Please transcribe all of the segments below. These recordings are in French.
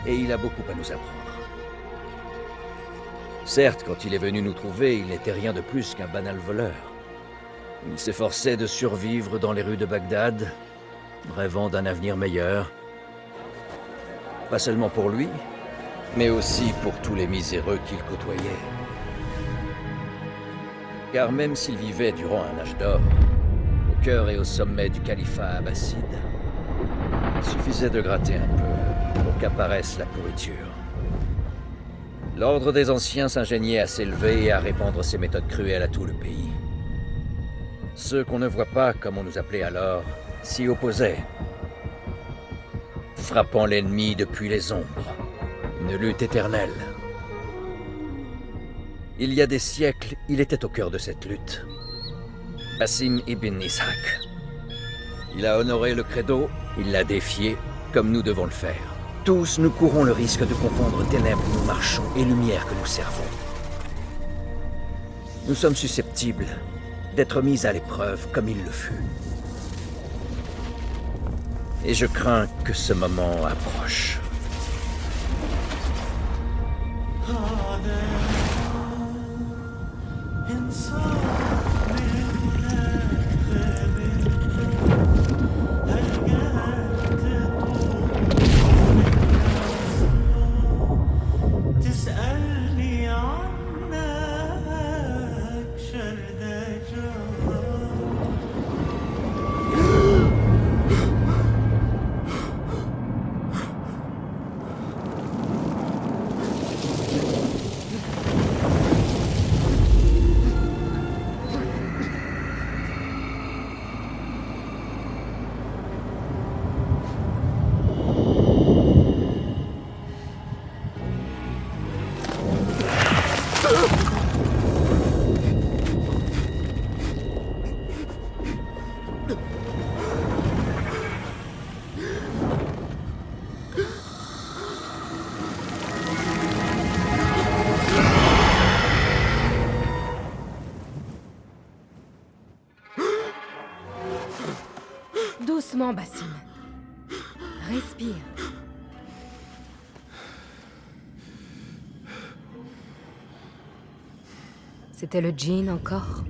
et il a beaucoup à nous apprendre. Certes, quand il est venu nous trouver, il n'était rien de plus qu'un banal voleur. Il s'efforçait de survivre dans les rues de Bagdad, rêvant d'un avenir meilleur. Pas seulement pour lui, mais aussi pour tous les miséreux qu'il côtoyait. Car même s'il vivait durant un âge d'or, au cœur et au sommet du califat abbasside, il suffisait de gratter un peu pour qu'apparaisse la pourriture. L'ordre des anciens s'ingéniait à s'élever et à répandre ses méthodes cruelles à tout le pays. Ceux qu'on ne voit pas, comme on nous appelait alors, s'y opposaient, frappant l'ennemi depuis les ombres. Une lutte éternelle. Il y a des siècles, il était au cœur de cette lutte. Basim ibn Ishaq. Il a honoré le credo, il l'a défié, comme nous devons le faire. Tous, nous courons le risque de confondre ténèbres où nous marchons et lumière que nous servons. Nous sommes susceptibles d'être mis à l'épreuve comme il le fut. Et je crains que ce moment approche. Doucement, Basim. Respire. C'était le djinn encore?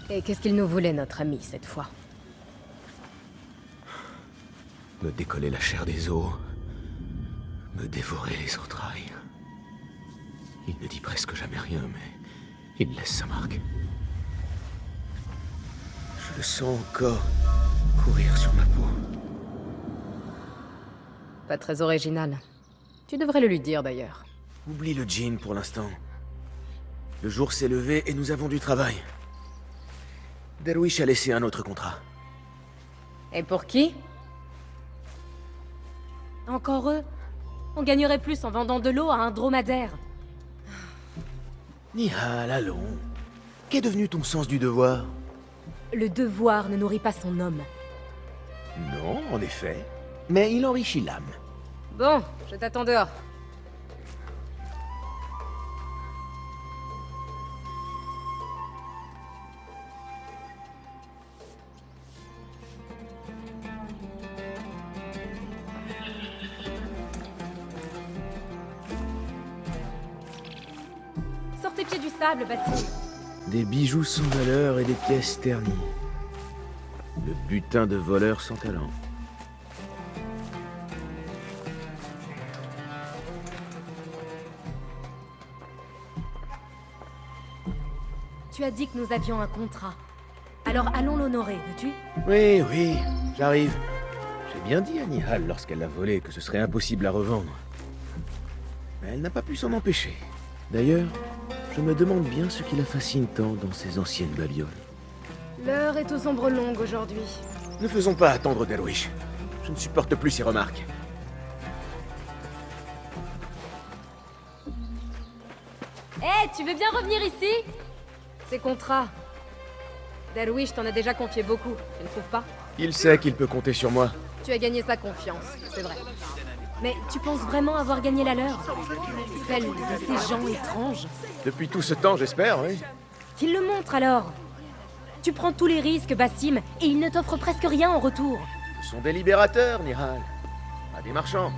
Et qu'est-ce qu'il nous voulait, notre ami, cette fois? Me décoller la chair des os. Me dévorer les entrailles. Il ne dit presque jamais rien, mais il laisse sa marque. Je le sens encore courir sur ma peau. Pas très original. Tu devrais le lui dire, d'ailleurs. Oublie le djinn pour l'instant. Le jour s'est levé et nous avons du travail. Darwish a laissé un autre contrat. Et pour qui? Encore eux? On gagnerait plus en vendant de l'eau à un dromadaire. Nihal, allons. Qu'est devenu ton sens du devoir? Le devoir ne nourrit pas son homme. Non, en effet. Mais il enrichit l'âme. Bon, je t'attends dehors. Sors tes pieds du sable, Basim. Des bijoux sans valeur et des pièces ternies. Le butin de voleurs sans talent. Tu as dit que nous avions un contrat. Alors allons l'honorer, veux-tu? Oui, oui, j'arrive. J'ai bien dit à Nihal lorsqu'elle l'a volé que ce serait impossible à revendre. Mais elle n'a pas pu s'en empêcher. D'ailleurs, je me demande bien ce qui la fascine tant dans ces anciennes babioles. L'heure est aux ombres longues aujourd'hui. Ne faisons pas attendre Darwish. Je ne supporte plus ses remarques. Hé, tu veux bien revenir ici? Ces contrats. Darwish t'en a déjà confié beaucoup, tu ne trouves pas? Il sait qu'il peut compter sur moi. Tu as gagné sa confiance, c'est vrai. Mais tu penses vraiment avoir gagné la leur? Celle de ces gens étranges? Depuis tout ce temps, j'espère, oui. Qu'ils le montrent alors! Tu prends tous les risques, Basim, et ils ne t'offrent presque rien en retour. Ce sont des libérateurs, Nihal. À des marchands.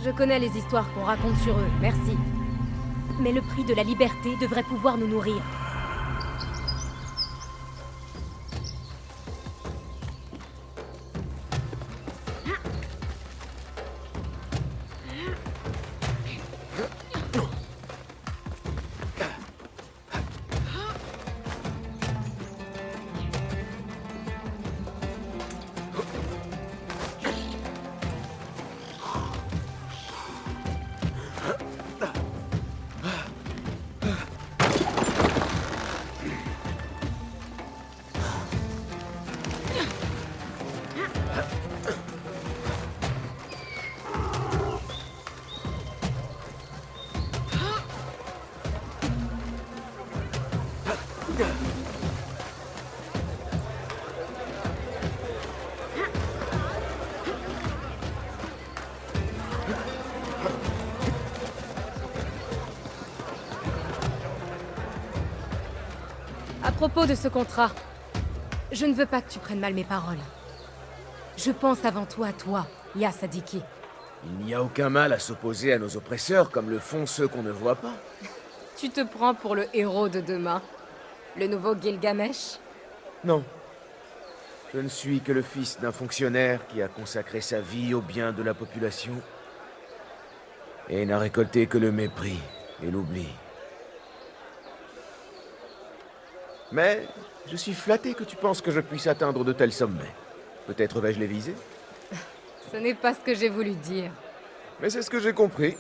Je connais les histoires qu'on raconte sur eux, merci. Mais le prix de la liberté devrait pouvoir nous nourrir. À propos de ce contrat, je ne veux pas que tu prennes mal mes paroles. Je pense avant tout à toi, Yasadiki. Il n'y a aucun mal à s'opposer à nos oppresseurs comme le font ceux qu'on ne voit pas. Tu te prends pour le héros de demain? Le nouveau Gilgamesh? Non. Je ne suis que le fils d'un fonctionnaire qui a consacré sa vie au bien de la population et n'a récolté que le mépris et l'oubli. Mais je suis flatté que tu penses que je puisse atteindre de tels sommets. Peut-être vais-je les viser? Ce n'est pas ce que j'ai voulu dire. Mais c'est ce que j'ai compris.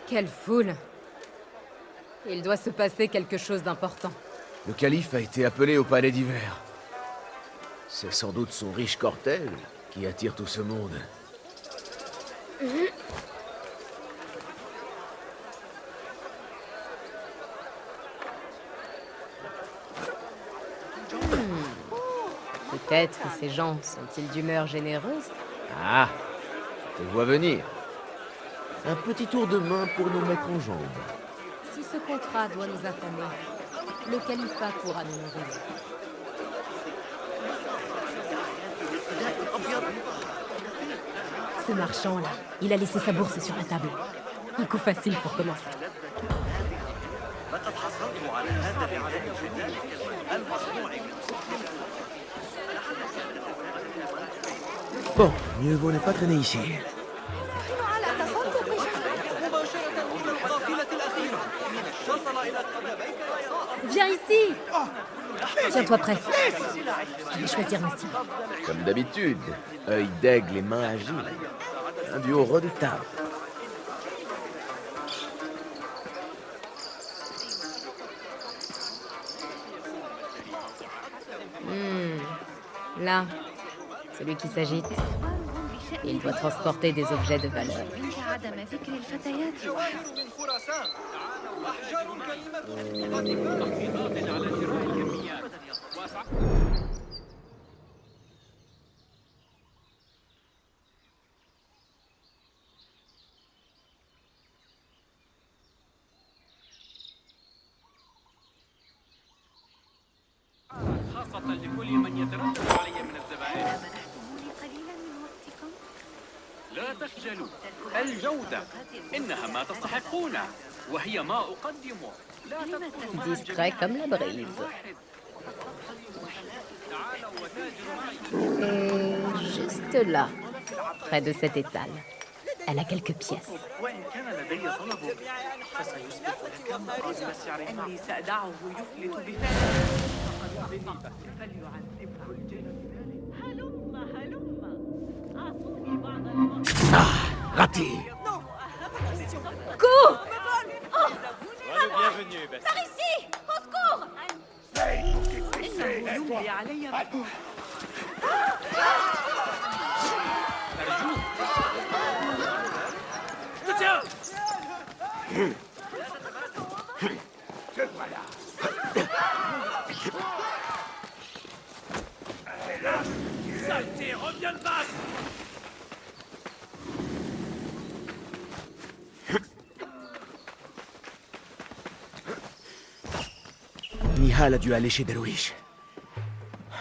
Quelle foule! Il doit se passer quelque chose d'important. Le calife a été appelé au palais d'hiver. C'est sans doute son riche cortège qui attire tout ce monde. Peut-être que ces gens sont-ils d'humeur généreuse? Ah, je te vois venir. Un petit tour de main pour nous mettre en jambes. Si ce contrat doit nous affamer, le califat pourra nous nourrir. Ce marchand-là, il a laissé sa bourse sur la table. Un coup facile pour commencer. Bon, mieux vaut ne pas traîner ici. Viens ici! Tiens-toi prêt. Je vais choisir ma cible. Comme d'habitude, œil d'aigle et main agile. Un duo redoutable. Là, celui qui s'agite. Il doit transporter des objets de valeur. خاصة لكل من يتردد علي من الزبائن. لا تخجلوا، الجودة إنها ما تستحقونه وهي ما أقدمه. لا تدخلوا معي Discret comme la brise. تعالوا وتاجروا معي. Et juste là, près de cet étal, elle a quelques pièces. وإن كان لدي طلب فسيسبق لك مقابل السعر. أني سأدعه يفلت بفعله فليعذبه الجليل. هلم أعطوني بعض الوقت. Raté. Cours! Par ici! Au secours! إنه يملي علي. Saleté, reviens de base. Nihal a dû aller chez Darwish.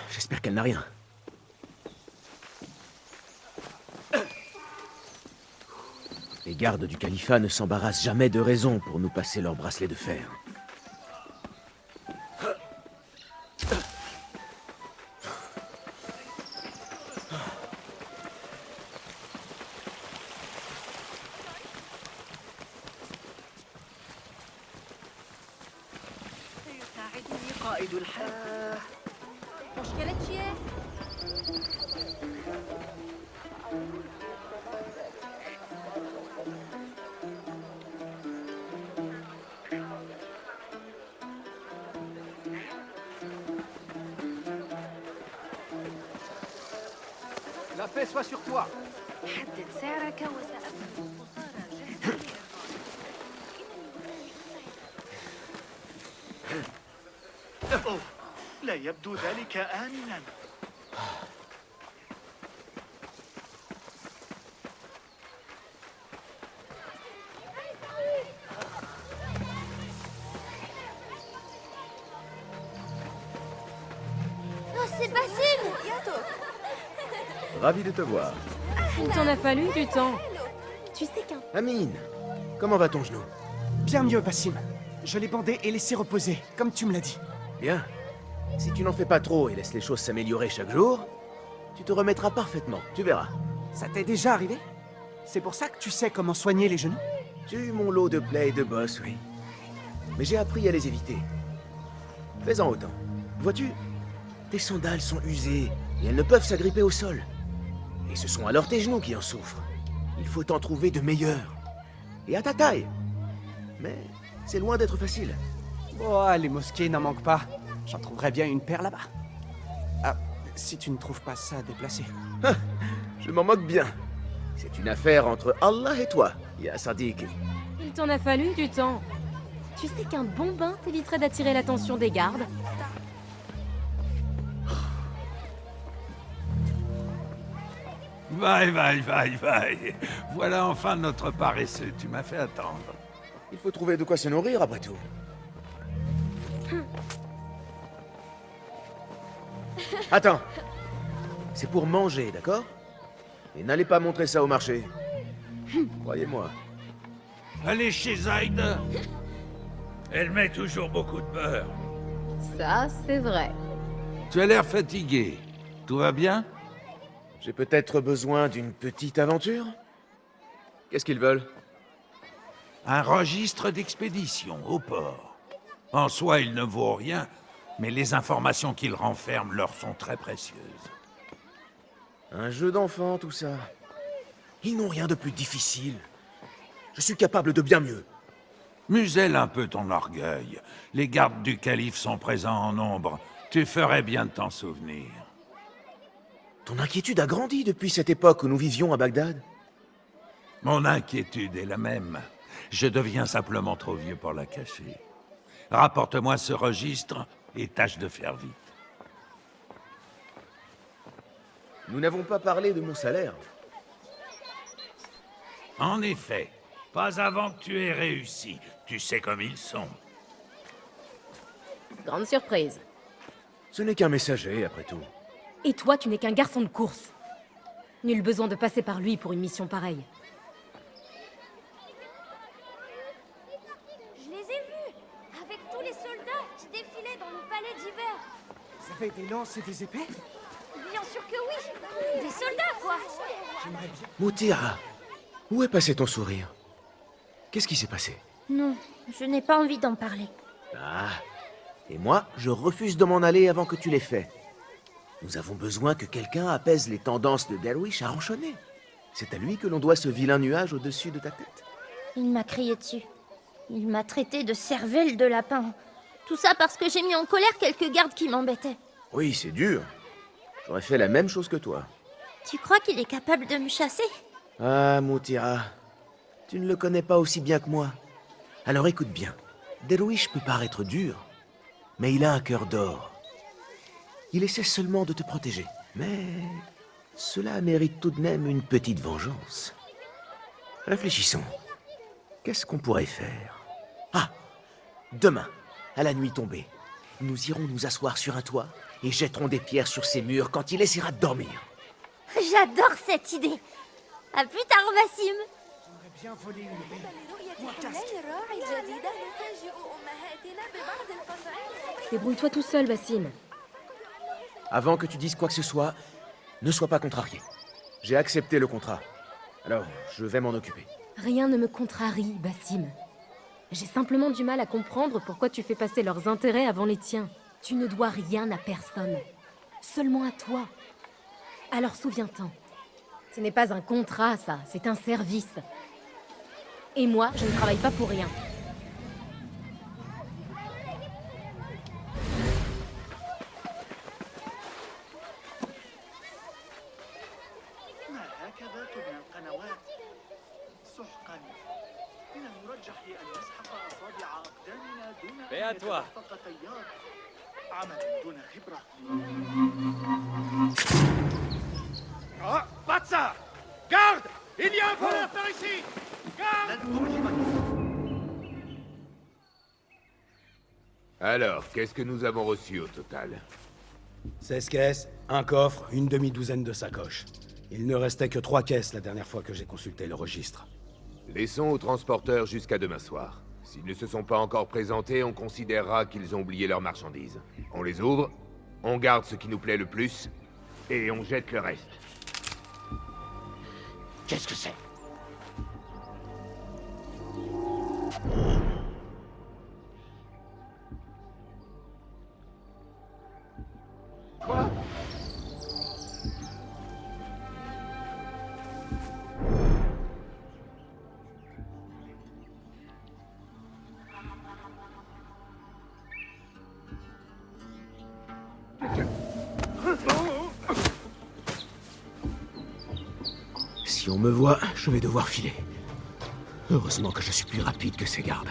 J'espère qu'elle n'a rien. Les gardes du califat ne s'embarrassent jamais de raison pour nous passer leurs bracelets de fer. سيساعدني قائد الحرس. مشكلة چیه؟ La paix soit sur toi. حدد سعرك وسأفهم القطار جهزا. أوه، لا يبدو ذلك آمنا. Oh, c'est Basile! Ravi de te voir. Il t'en a fallu du temps. Tu sais qu'un... Amine, comment va ton genou? Bien mieux, Bassim. Je l'ai bandé et laissé reposer, comme tu me l'as dit. Bien. Si tu n'en fais pas trop et laisses les choses s'améliorer chaque jour, tu te remettras parfaitement, tu verras. Ça t'est déjà arrivé? C'est pour ça que tu sais comment soigner les genoux? J'ai eu mon lot de plaies et de bosses, oui. Mais j'ai appris à les éviter. Fais-en autant. Vois-tu, tes sandales sont usées et elles ne peuvent s'agripper au sol. Et ce sont alors tes genoux qui en souffrent. Il faut t'en trouver de meilleurs. Et à ta taille. Mais c'est loin d'être facile. Oh, les mosquées n'en manquent pas. J'en trouverais bien une paire là-bas. Ah, si tu ne trouves pas ça déplacé. Je m'en moque bien. C'est une affaire entre Allah et toi, Ya Sadiq. Il t'en a fallu du temps. Tu sais qu'un bon bain t'éviterait d'attirer l'attention des gardes. Vaille. Voilà enfin notre paresseux. Tu m'as fait attendre. Il faut trouver de quoi se nourrir après tout. Attends. C'est pour manger, d'accord? Et n'allez pas montrer ça au marché. Croyez-moi. Allez chez Zaid. Elle met toujours beaucoup de beurre. Ça, c'est vrai. Tu as l'air fatigué. Tout va bien? J'ai peut-être besoin d'une petite aventure? Qu'est-ce qu'ils veulent? Un registre d'expédition au port. En soi, il ne vaut rien, mais les informations qu'il renferme leur sont très précieuses. Un jeu d'enfant, tout ça. Ils n'ont rien de plus difficile. Je suis capable de bien mieux. Muselle un peu ton orgueil. Les gardes du calife sont présents en nombre. Tu ferais bien de t'en souvenir. Ton inquiétude a grandi depuis cette époque où nous vivions à Bagdad. Mon inquiétude est la même. Je deviens simplement trop vieux pour la cacher. Rapporte-moi ce registre et tâche de faire vite. Nous n'avons pas parlé de mon salaire. En effet, pas avant que tu aies réussi. Tu sais comme ils sont. Grande surprise. Ce n'est qu'un messager, après tout. Et toi, tu n'es qu'un garçon de course. Nul besoin de passer par lui pour une mission pareille. Je les ai vus! Avec tous les soldats qui défilaient dans le palais d'hiver! Vous avez des lances et des épées? Bien sûr que oui! Des soldats, quoi! J'aimerais bien... Moutira, où est passé ton sourire? Qu'est-ce qui s'est passé? Non, je n'ai pas envie d'en parler. Ah, et moi, je refuse de m'en aller avant que tu l'aies fait. Nous avons besoin que quelqu'un apaise les tendances de Derwish à ronchonner. C'est à lui que l'on doit ce vilain nuage au-dessus de ta tête. Il m'a crié dessus. Il m'a traité de cervelle de lapin. Tout ça parce que j'ai mis en colère quelques gardes qui m'embêtaient. Oui, c'est dur. J'aurais fait la même chose que toi. Tu crois qu'il est capable de me chasser? Ah, Moutira, tu ne le connais pas aussi bien que moi. Alors écoute bien. Derwish peut paraître dur, mais il a un cœur d'or. Il essaie seulement de te protéger. Mais cela mérite tout de même une petite vengeance. Réfléchissons. Qu'est-ce qu'on pourrait faire? Ah! Demain, à la nuit tombée, nous irons nous asseoir sur un toit et jetteront des pierres sur ses murs quand il essaiera de dormir. J'adore cette idée. À plus tard, Bassim. J'aurais bien volé une belle. Débrouille-toi tout seul, Bassim. Avant que tu dises quoi que ce soit, ne sois pas contrarié. J'ai accepté le contrat. Alors, je vais m'en occuper. Rien ne me contrarie, Bassim. J'ai simplement du mal à comprendre pourquoi tu fais passer leurs intérêts avant les tiens. Tu ne dois rien à personne. Seulement à toi. Alors souviens-t'en. Ce n'est pas un contrat, ça. C'est un service. Et moi, je ne travaille pas pour rien. ما هكذا تبنى القنوات. سحقا. من المرجح أن نسحق أصابع أقدامنا دون أن يتدفق تيار. عمل دون خبرة. Patsa! Garde! Il y a un voleur par ici! Garde! Alors, qu'est-ce que nous avons reçu au total? 16 caisses, un coffre, une demi-douzaine de sacoches. Il ne restait que 3 caisses la dernière fois que j'ai consulté le registre. Laissons aux transporteurs jusqu'à demain soir. S'ils ne se sont pas encore présentés, on considérera qu'ils ont oublié leurs marchandises. On les ouvre, on garde ce qui nous plaît le plus, et on jette le reste. Qu'est-ce que c'est? Quoi? Si on me voit, je vais devoir filer. Heureusement que je suis plus rapide que ces gardes.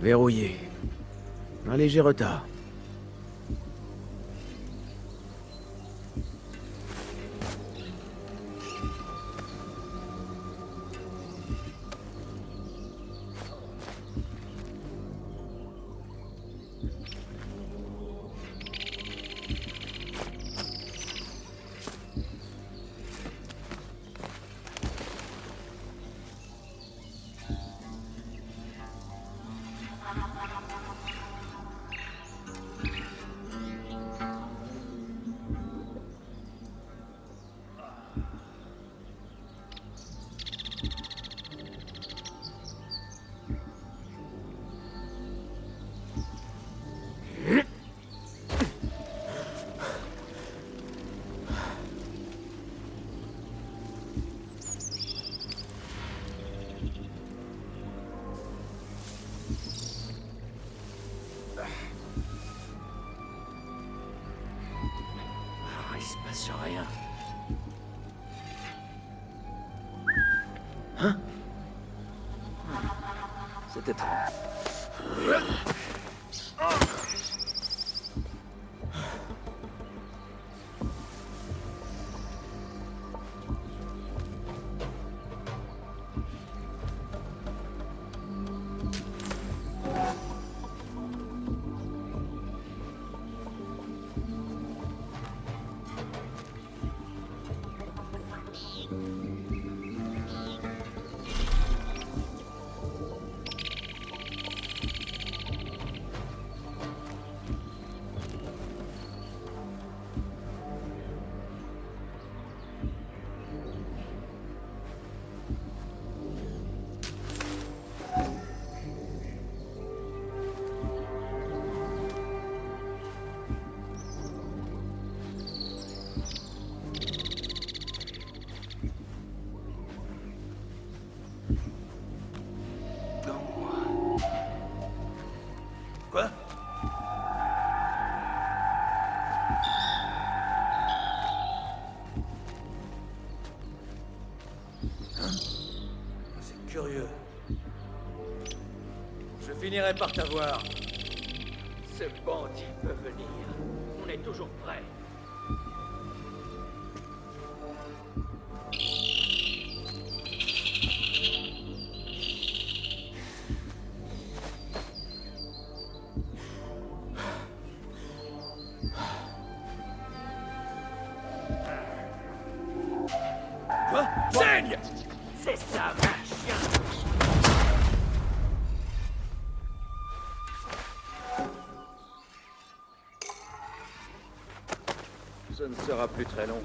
Verrouillé. Un léger retard. Peut-être. Quoi? C'est curieux. Je finirai par t'avoir. Ce bandit peut venir. On est toujours prêt. Quoi? Saigne! C'est ça, ma chien. Ce ne sera plus très long.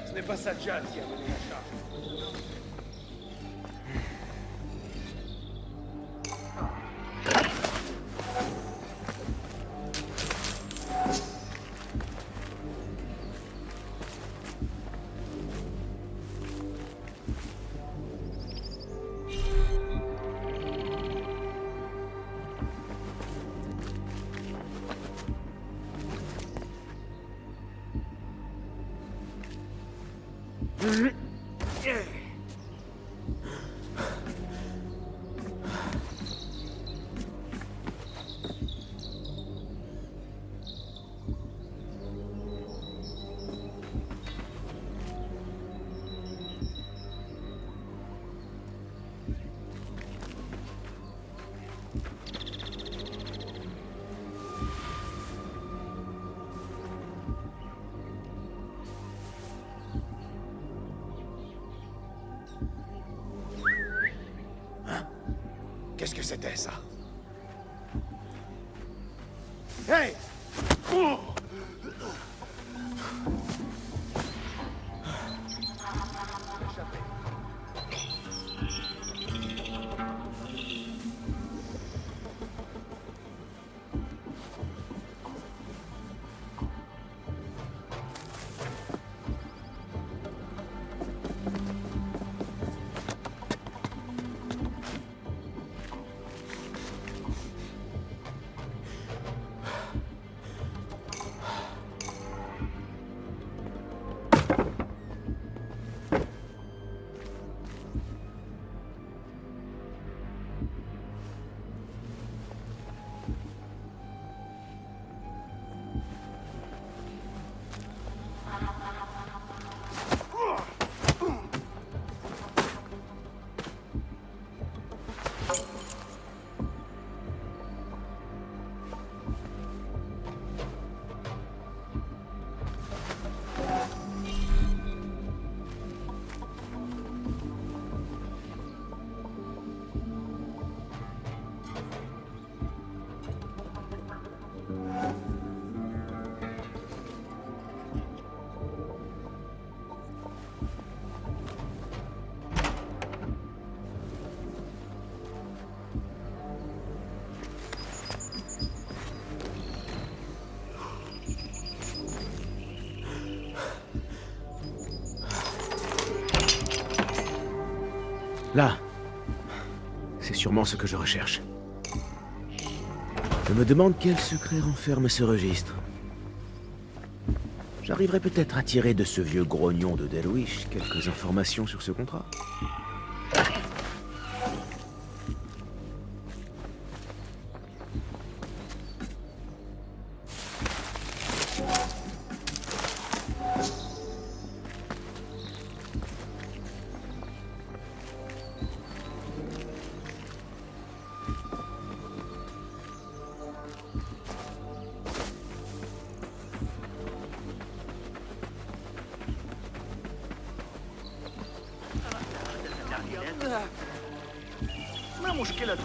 Ce n'est pas Sajjad qui a mené la charge. Qu'est-ce que c'était, ça? Hey! Oh! Là. C'est sûrement ce que je recherche. Je me demande quel secret renferme ce registre. J'arriverai peut-être à tirer de ce vieux grognon de Delwish quelques informations sur ce contrat. ما مشكلة؟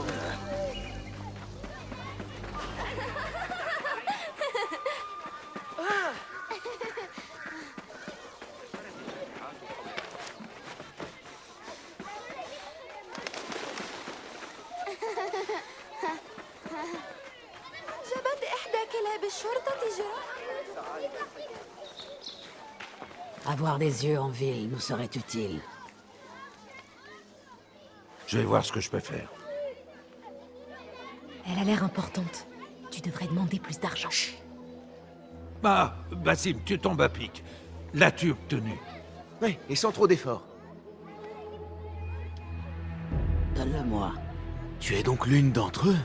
جبت إحدى كلاب الشرطة جراحاً. Avoir des yeux en ville nous serait utile. Je vais voir ce que je peux faire. Elle a l'air importante. Tu devrais demander plus d'argent. Ah, Basim, tu tombes à pic. L'as-tu obtenu? Oui, et sans trop d'efforts. Donne-le-moi. Tu es donc l'une d'entre eux?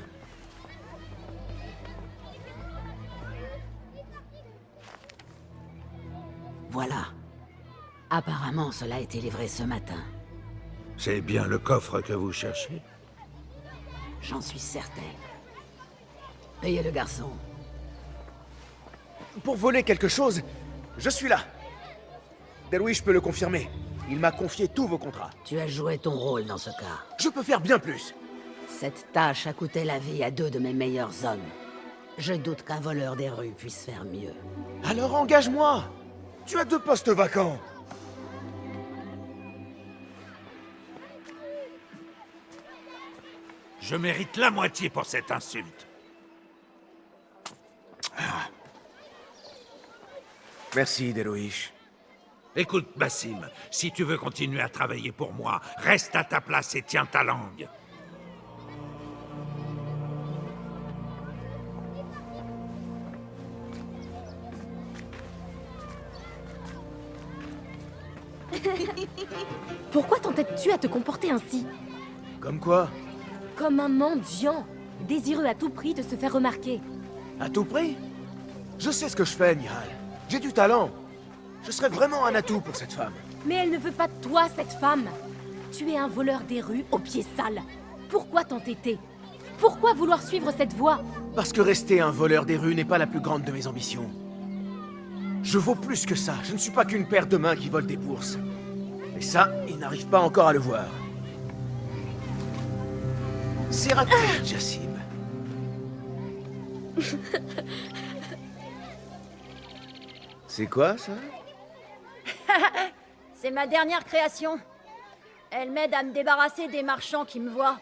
Voilà. Apparemment, cela a été livré ce matin. C'est bien le coffre que vous cherchez? J'en suis certain. Payez le garçon. Pour voler quelque chose, je suis là. Delwish peut le confirmer. Il m'a confié tous vos contrats. Tu as joué ton rôle dans ce cas. Je peux faire bien plus. Cette tâche a coûté la vie à 2 de mes meilleurs hommes. Je doute qu'un voleur des rues puisse faire mieux. Alors engage-moi. Tu as 2 postes vacants. Je mérite la moitié pour cette insulte. Merci, Delwish. Écoute, Basim, si tu veux continuer à travailler pour moi, reste à ta place et tiens ta langue. Pourquoi t'entêtes-tu à te comporter ainsi? Comme quoi? Comme un mendiant, désireux à tout prix de se faire remarquer. À tout prix? Je sais ce que je fais, Nihal. J'ai du talent. Je serais vraiment un atout pour cette femme. Mais elle ne veut pas de toi, cette femme. Tu es un voleur des rues aux pieds sales. Pourquoi t'entêter? Pourquoi vouloir suivre cette voie? Parce que rester un voleur des rues n'est pas la plus grande de mes ambitions. Je vaux plus que ça. Je ne suis pas qu'une paire de mains qui vole des bourses. Et ça, ils n'arrivent pas encore à le voir. C'est raté, Jassim. C'est quoi, ça? C'est ma dernière création. Elle m'aide à me débarrasser des marchands qui me voient.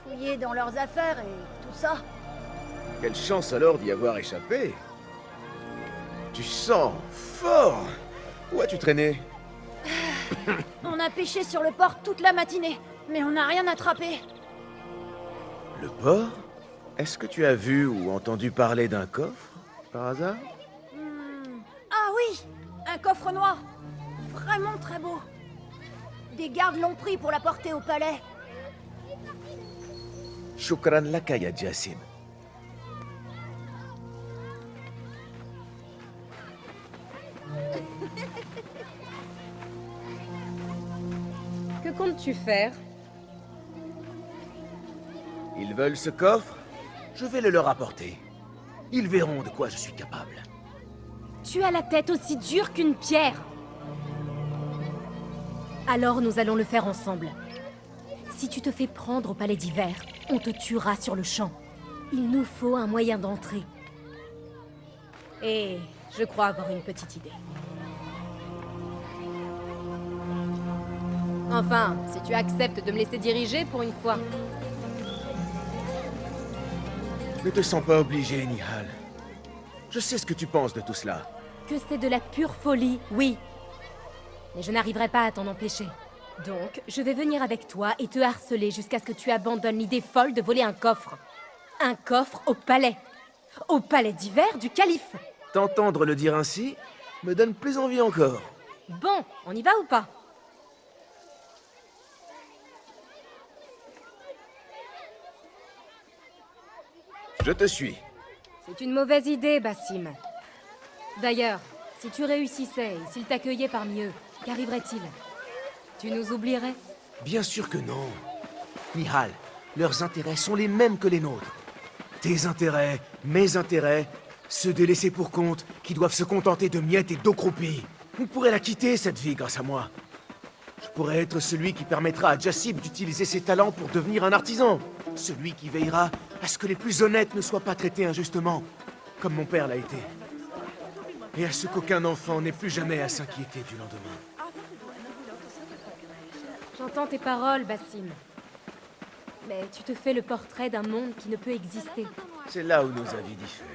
Fouiller dans leurs affaires et tout ça. Quelle chance alors d'y avoir échappé. Tu sens fort. Où as-tu traîné? On a pêché sur le port toute la matinée, mais on n'a rien attrapé. Le port? Est-ce que tu as vu ou entendu parler d'un coffre, par hasard? Ah oui, un coffre noir. Vraiment très beau. Des gardes l'ont pris pour la porter au palais. Shukran laka ya Jassim. Que comptes-tu faire? Ils veulent ce coffre? Je vais le leur apporter. Ils verront de quoi je suis capable. Tu as la tête aussi dure qu'une pierre. Alors nous allons le faire ensemble. Si tu te fais prendre au palais d'hiver, on te tuera sur le champ. Il nous faut un moyen d'entrer. Et je crois avoir une petite idée. Enfin, si tu acceptes de me laisser diriger pour une fois. Ne te sens pas obligé, Nihal. Je sais ce que tu penses de tout cela. Que c'est de la pure folie, oui. Mais je n'arriverai pas à t'en empêcher. Donc, je vais venir avec toi et te harceler jusqu'à ce que tu abandonnes l'idée folle de voler un coffre. Un coffre au palais. Au palais d'hiver du calife. T'entendre le dire ainsi me donne plus envie encore. Bon, on y va ou pas? Je te suis. C'est une mauvaise idée, Bassim. D'ailleurs, si tu réussissais et s'ils t'accueillaient parmi eux, qu'arriverait-il? Tu nous oublierais? Bien sûr que non. Nihal, leurs intérêts sont les mêmes que les nôtres. Tes intérêts, mes intérêts, ceux des laissés pour compte qui doivent se contenter de miettes et d'eau croupie. On pourrait la quitter, cette vie, grâce à moi. Je pourrais être celui qui permettra à Jassib d'utiliser ses talents pour devenir un artisan. Celui qui veillera à ce que les plus honnêtes ne soient pas traités injustement, comme mon père l'a été. Et à ce qu'aucun enfant n'ait plus jamais à s'inquiéter du lendemain. J'entends tes paroles, Bassim. Mais tu te fais le portrait d'un monde qui ne peut exister. C'est là où nos avis diffèrent.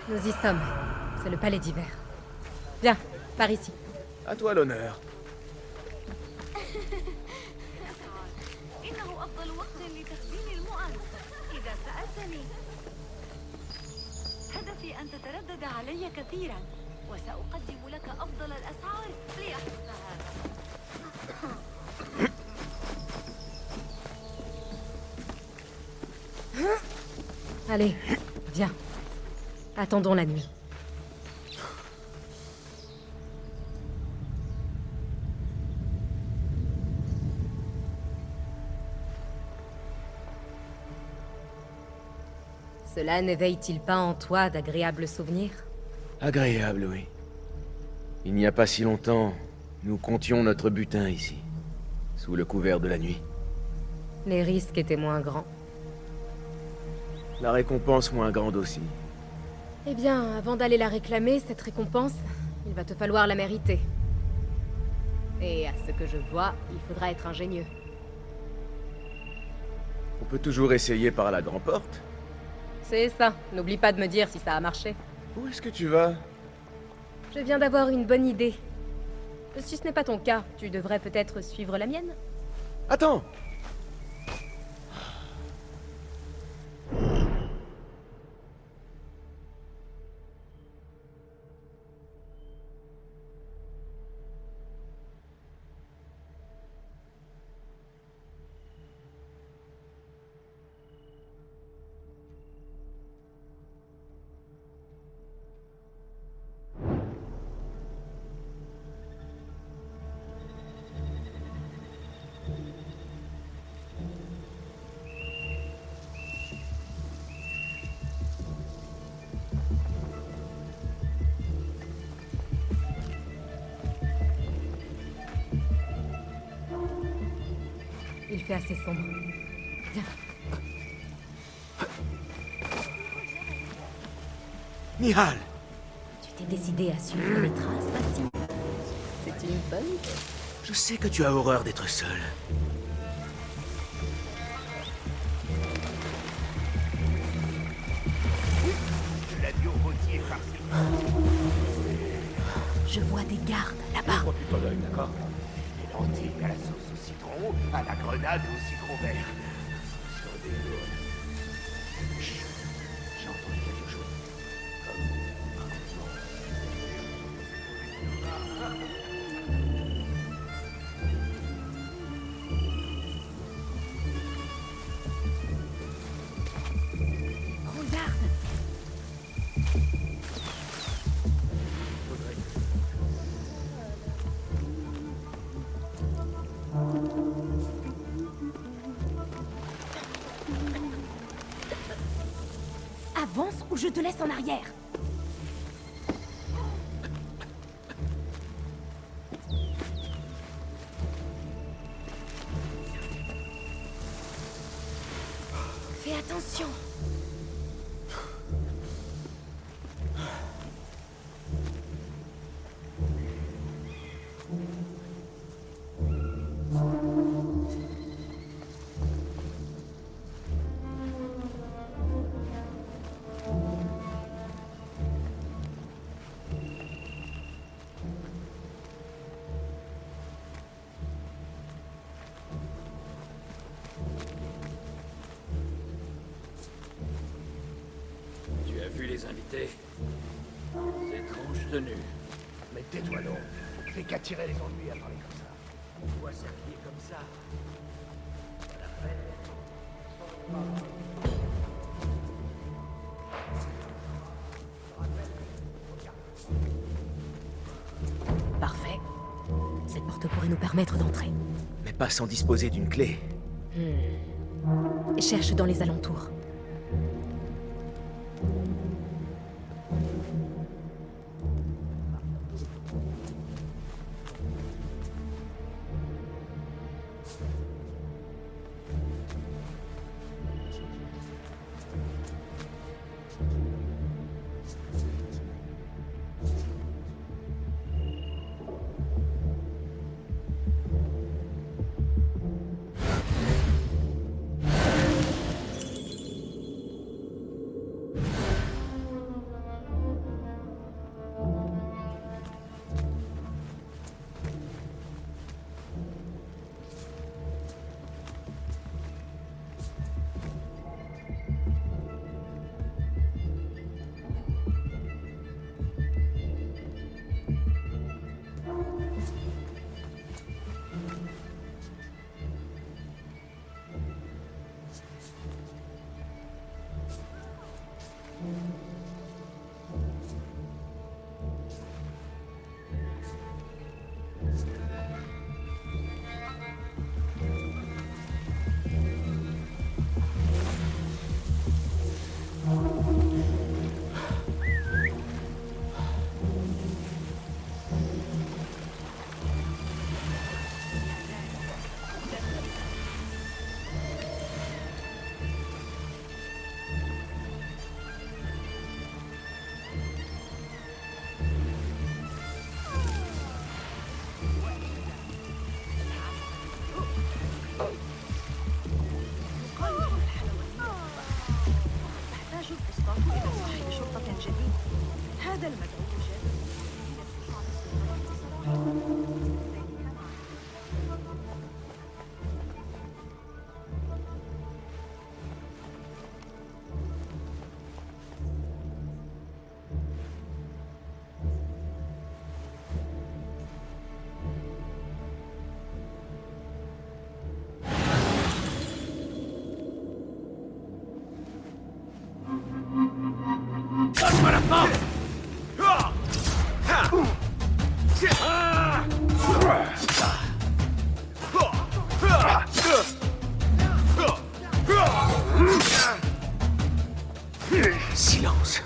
Nous y sommes. C'est le palais d'hiver. Viens, par ici. À toi l'honneur. هدفي أن تتردد علي كثيرا وسأقدم لك أفضل الأسعار ليحدث هذا. Allez, viens. Attendons la nuit. Cela n'éveille-t-il pas en toi d'agréables souvenirs? Agréable, oui. Il n'y a pas si longtemps, nous comptions notre butin ici, sous le couvert de la nuit. Les risques étaient moins grands. La récompense moins grande aussi. Eh bien, avant d'aller la réclamer, cette récompense, il va te falloir la mériter. Et à ce que je vois, il faudra être ingénieux. On peut toujours essayer par la grande porte. C'est ça. N'oublie pas de me dire si ça a marché. Où est-ce que tu vas? Je viens d'avoir une bonne idée. Si ce n'est pas ton cas, tu devrais peut-être suivre la mienne? Attends! Il fait assez sombre. Viens. Nihal! Tu t'es décidé à suivre mes traces, Bassim. C'est une bonne idée. Je sais que tu as horreur d'être seul. Je vois des gardes là-bas. D'accord. Des lentilles à la sauce au citron, à la grenade et au citron vert. Sur des Chut. J'ai entendu quelque chose. Prends garde. Avance ou je te laisse en arrière. Fais attention. les invités. Étrange tenue. Mais tais-toi donc. Fais qu'attirer les ennuis à parler comme ça. On doit s'habiller comme ça. Parfait. Cette porte pourrait nous permettre d'entrer. Mais pas sans disposer d'une clé. Cherche dans les alentours. Silence.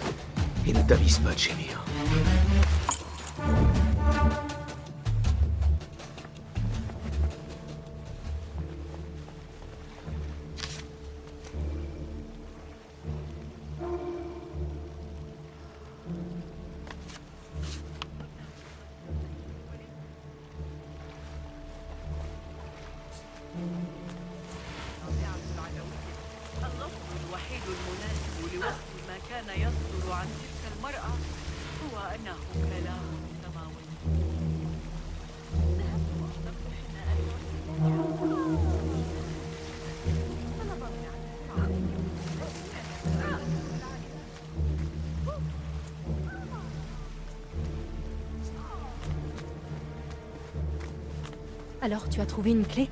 Et ne t'avise pas de gémir. اللفظ الوحيد المناسب لوصف ما كان يصدر عن تلك المرأة هو أنه كلام سماوي. ذهبت وأطلقت حناء Alors, tu as trouvé une clé?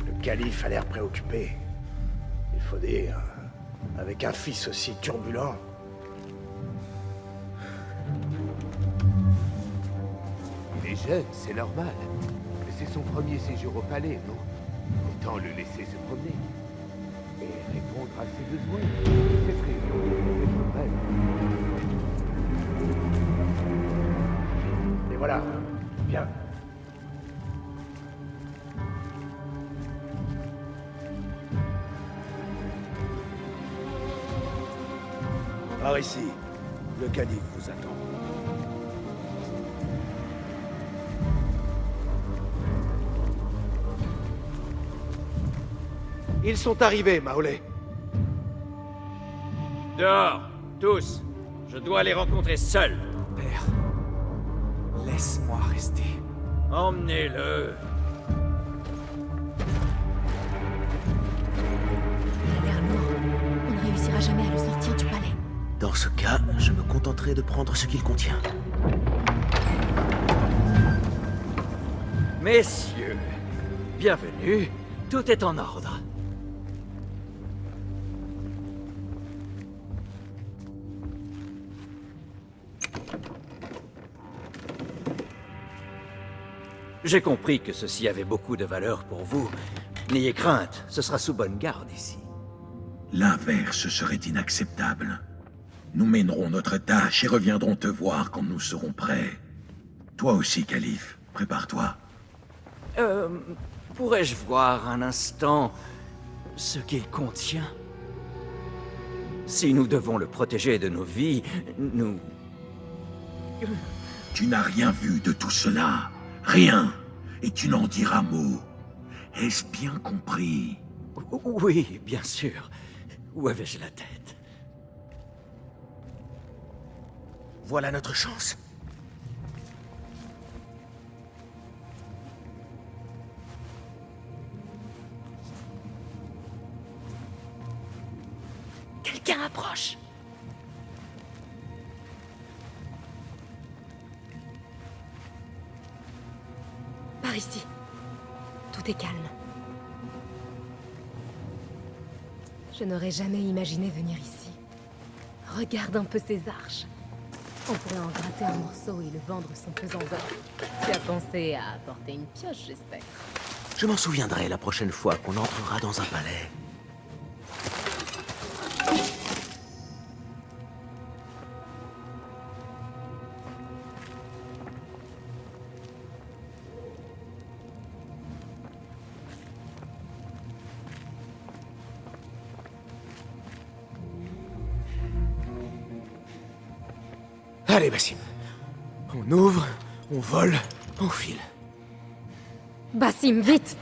Le calife a l'air préoccupé. Il faut dire, avec un fils aussi turbulent. Il est jeune, c'est normal. Mais c'est son premier séjour au palais, non? Autant le laisser se promener. Et répondre à ses besoins. Cette réunion devrait être brève. Et voilà, viens. Par ici, le calife vous attend. Ils sont arrivés, Maolé. Dehors, tous. Je dois les rencontrer seul. Père, laisse-moi rester. Emmenez-le. Il a l'air lourd. On ne réussira jamais à le sortir du palais. Dans ce cas, je me contenterai de prendre ce qu'il contient. Messieurs, bienvenue. Tout est en ordre. J'ai compris que ceci avait beaucoup de valeur pour vous. N'ayez crainte, ce sera sous bonne garde ici. L'inverse serait inacceptable. Nous mènerons notre tâche et reviendrons te voir quand nous serons prêts. Toi aussi, Calife, prépare-toi. Pourrais-je voir un instant ce qu'il contient? Si nous devons le protéger de nos vies, nous... Tu n'as rien vu de tout cela. Rien. Et tu n'en diras mot. Est-ce bien compris? Oui, bien sûr. Où avais-je la tête? Voilà notre chance. Quelqu'un approche. Par ici. Tout est calme. Je n'aurais jamais imaginé venir ici. Regarde un peu ces arches. On pourrait en gratter un morceau et le vendre son pesant d'or. Tu as pensé à apporter une pioche, j'espère. Je m'en souviendrai la prochaine fois qu'on entrera dans un palais. Allez, Bassim. On ouvre, on vole, on file. Bassim, vite!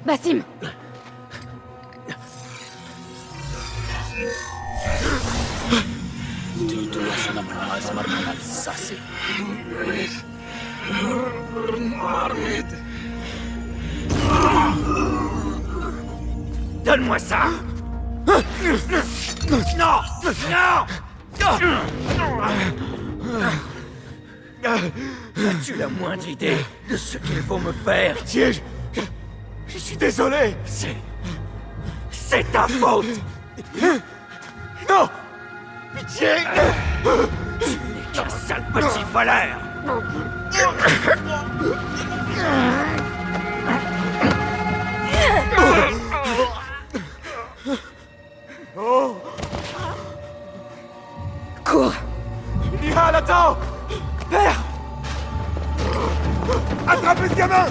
Bassim! Donne-moi ça! Non! Non! As-tu la moindre idée de ce qu'ils vont me faire? Pitié, je suis désolé. C'est ta faute! Non! Pitié! Tu n'es qu'un sale petit voleur! Cours! Nihal, attends! Père! Attrapez ce gamin!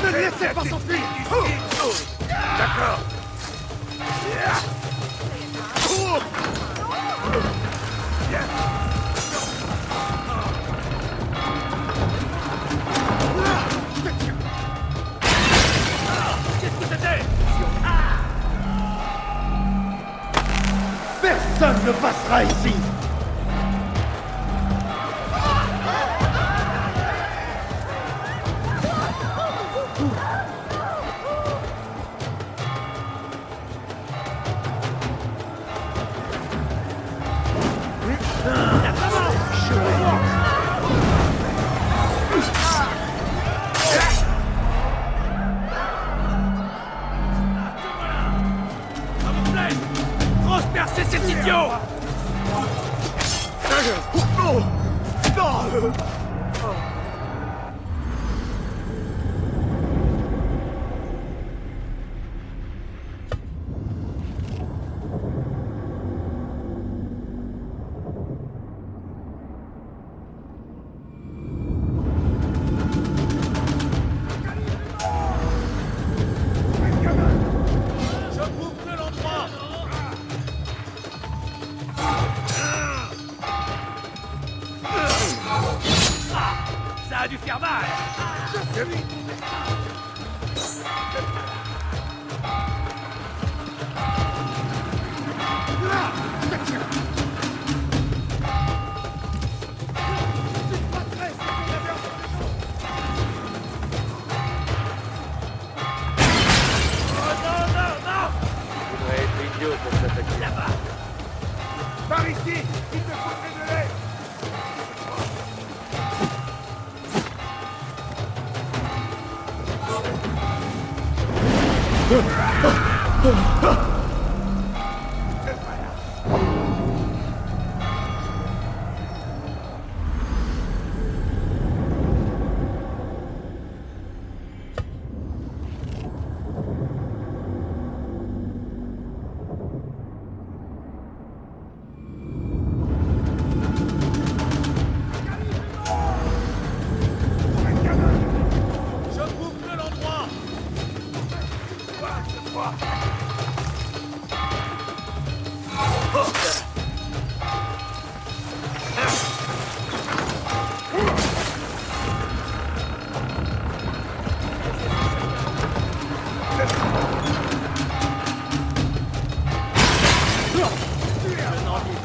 Ne le laissez pas s'enfuir! D'accord. Qu'est-ce que c'était? Personne ne passera ici! Transpercez cet idiot! Par ici, il te faudrait de l'aide.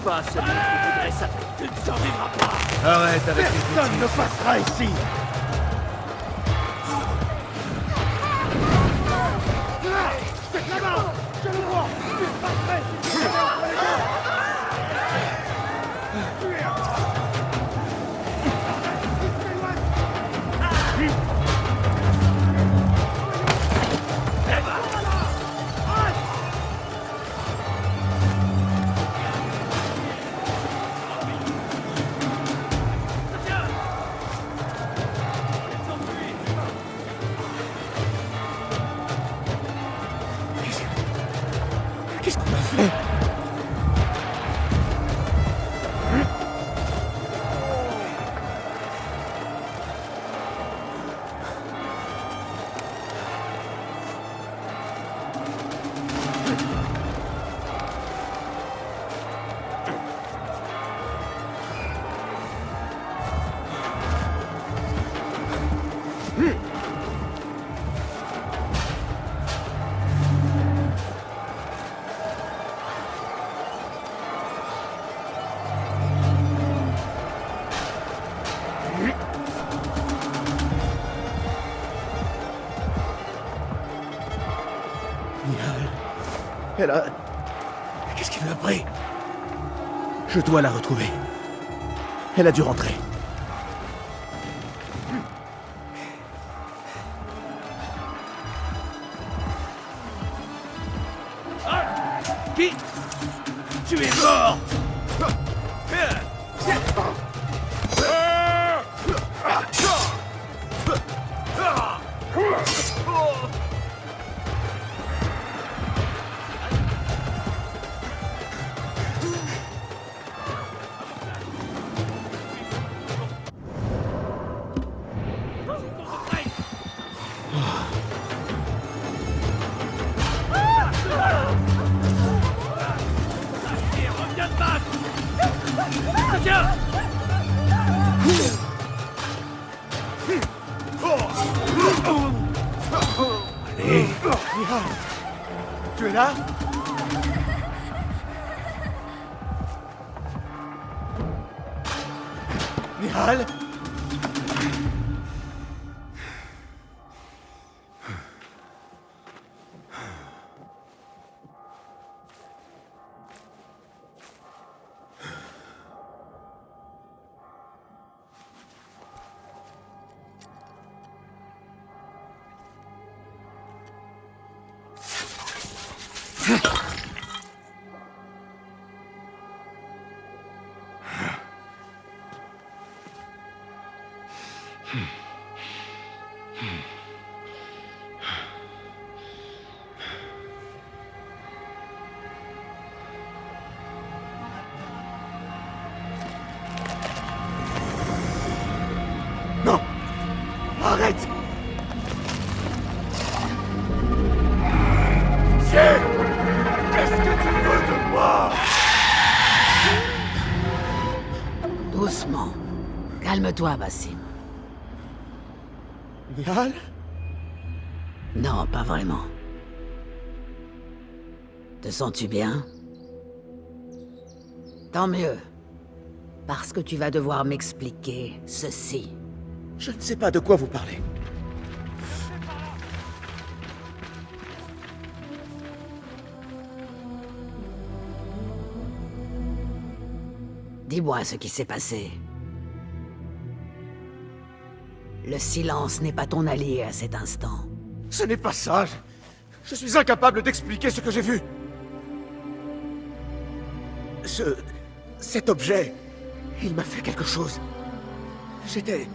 Pas celui qui voudrait ça. Tu ne survivras pas. Arrête avec les Personne ne passera ici. C'est là-bas. Je le vois. Tu passerais si tu étais entre les deux. Qu'est-ce qu'on a fait? Elle a... Qu'est-ce qui lui a pris? Je dois la retrouver. Elle a dû rentrer. Qui? Tu es mort. Allez. Mihal, tu es là? Mihal? Non! Arrête! Qu'est-ce que tu veux de moi? Doucement. Calme-toi, Bassim. Nihal? Non, pas vraiment. Te sens-tu bien? Tant mieux. Parce que tu vas devoir m'expliquer ceci. Je ne sais pas de quoi vous parlez. Dis-moi ce qui s'est passé. Le silence n'est pas ton allié à cet instant. Ce n'est pas ça. Je suis incapable d'expliquer ce que j'ai vu. Cet objet, il m'a fait quelque chose. J'étais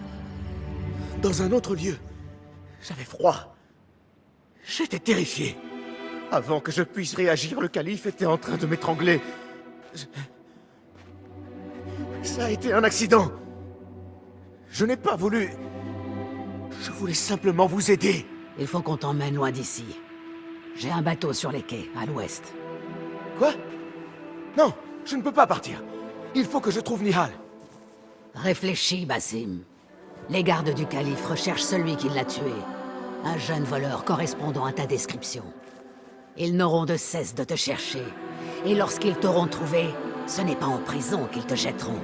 dans un autre lieu. J'avais froid. J'étais terrifié. Avant que je puisse réagir, le calife était en train de m'étrangler. Ça a été un accident. Je n'ai pas voulu... Je voulais simplement vous aider. Il faut qu'on t'emmène loin d'ici. J'ai un bateau sur les quais, à l'ouest. Quoi? Non, je ne peux pas partir. Il faut que je trouve Nihal. Réfléchis, Basim. Les gardes du calife recherchent celui qui l'a tué. Un jeune voleur correspondant à ta description. Ils n'auront de cesse de te chercher. Et lorsqu'ils t'auront trouvé, ce n'est pas en prison qu'ils te jetteront,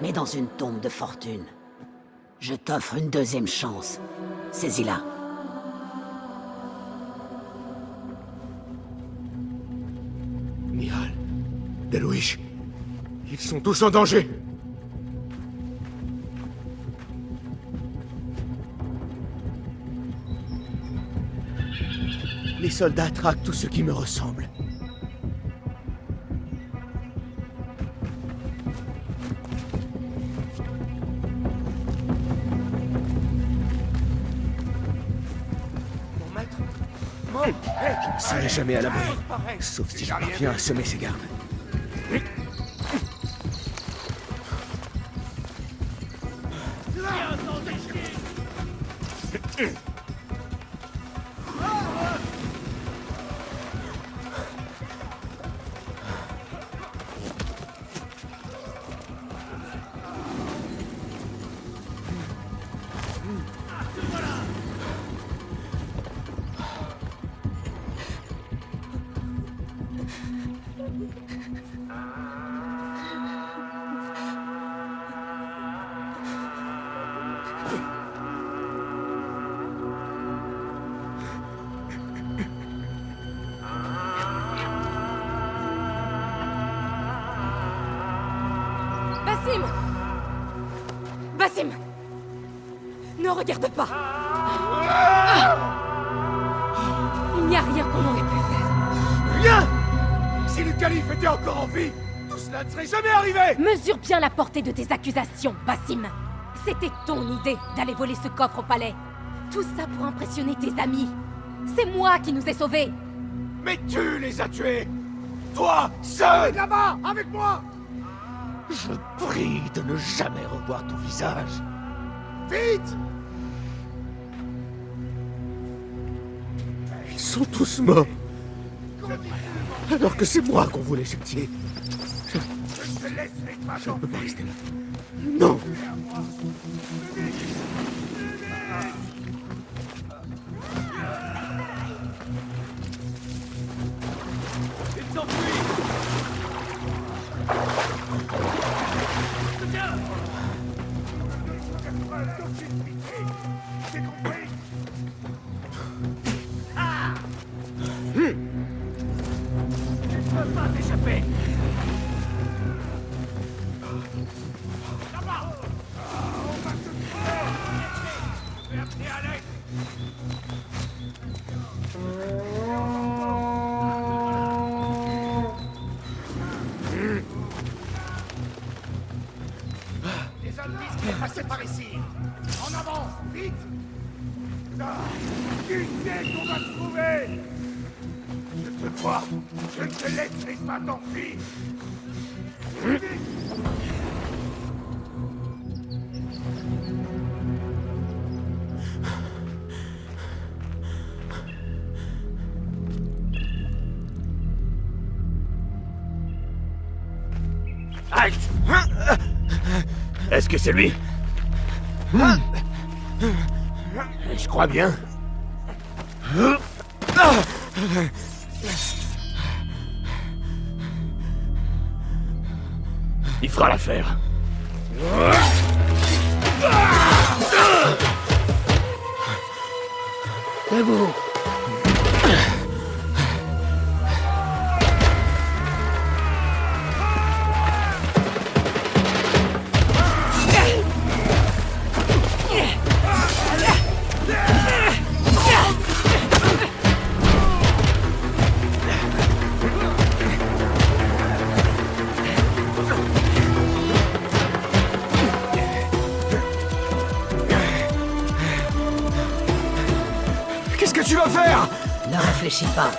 mais dans une tombe de fortune. Je t'offre une deuxième chance. Saisis-la. Nihal, Delouish, ils sont tous en danger. Les soldats traquent tous ceux qui me ressemblent. Je ne serai jamais à l'abri, sauf si je parviens à semer ses gardes. Basim! Basim! Ne regarde pas! Il n'y a rien qu'on aurait pu faire. Rien! Si le calife était encore en vie, tout cela ne serait jamais arrivé! Mesure bien la portée de tes accusations, Basim. C'était ton idée d'aller voler ce coffre au palais. Tout ça pour impressionner tes amis. C'est moi qui nous ai sauvés. Mais tu les as tués! Toi, seul! Là-bas, avec moi! Je prie de ne jamais revoir ton visage. Vite! Ils sont tous morts. Alors que c'est moi qu'on voulait châtier. Je ne peux pas rester là. Non! Ils s'enfuient! J'ai compris! Tu ne peux pas t'échapper! Là-bas! On va te tuer! Fais appeler à l'aide! Les indices qui sont passés par ici! En avant! Vite! Ah, qui c'est qu'on va trouver? Je te vois! Je ne te laisserai pas, tant pis! Halte! Est-ce que c'est lui? Je crois bien. Il fera l'affaire. Debout. Qu'est-ce que tu vas faire? Ne réfléchis pas.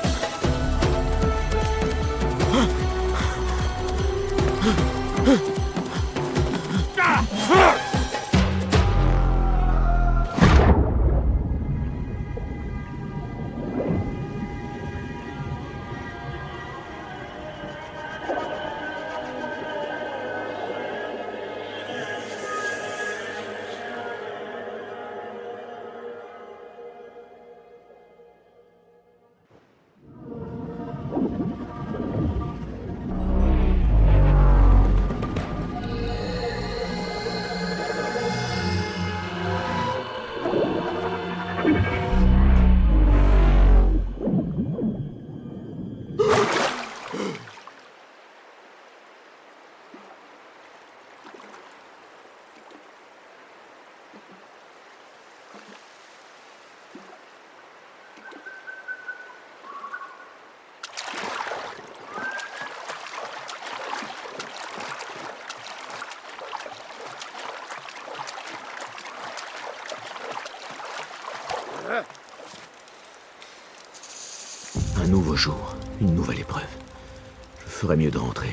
Un nouveau jour, une nouvelle épreuve. Je ferais mieux de rentrer.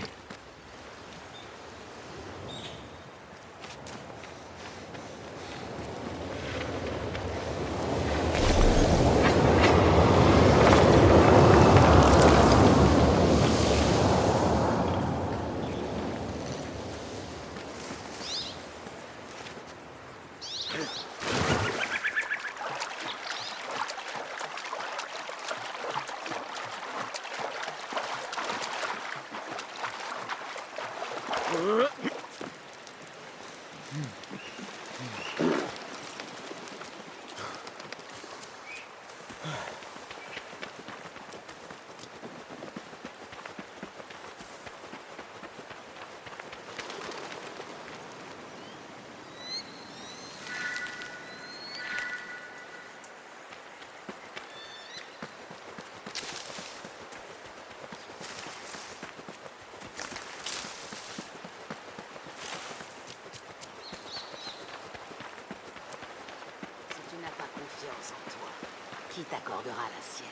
Qui t'accordera la sienne?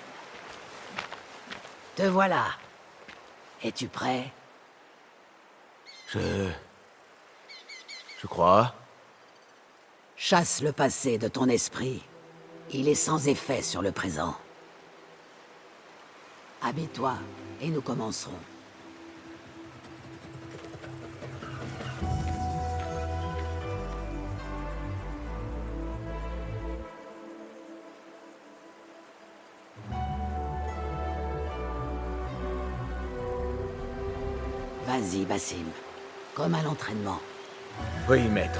Te voilà. Es-tu prêt? Je crois. Chasse le passé de ton esprit. Il est sans effet sur le présent. Habille-toi et nous commencerons. Vas-y, Basim. Comme à l'entraînement. Oui, maître.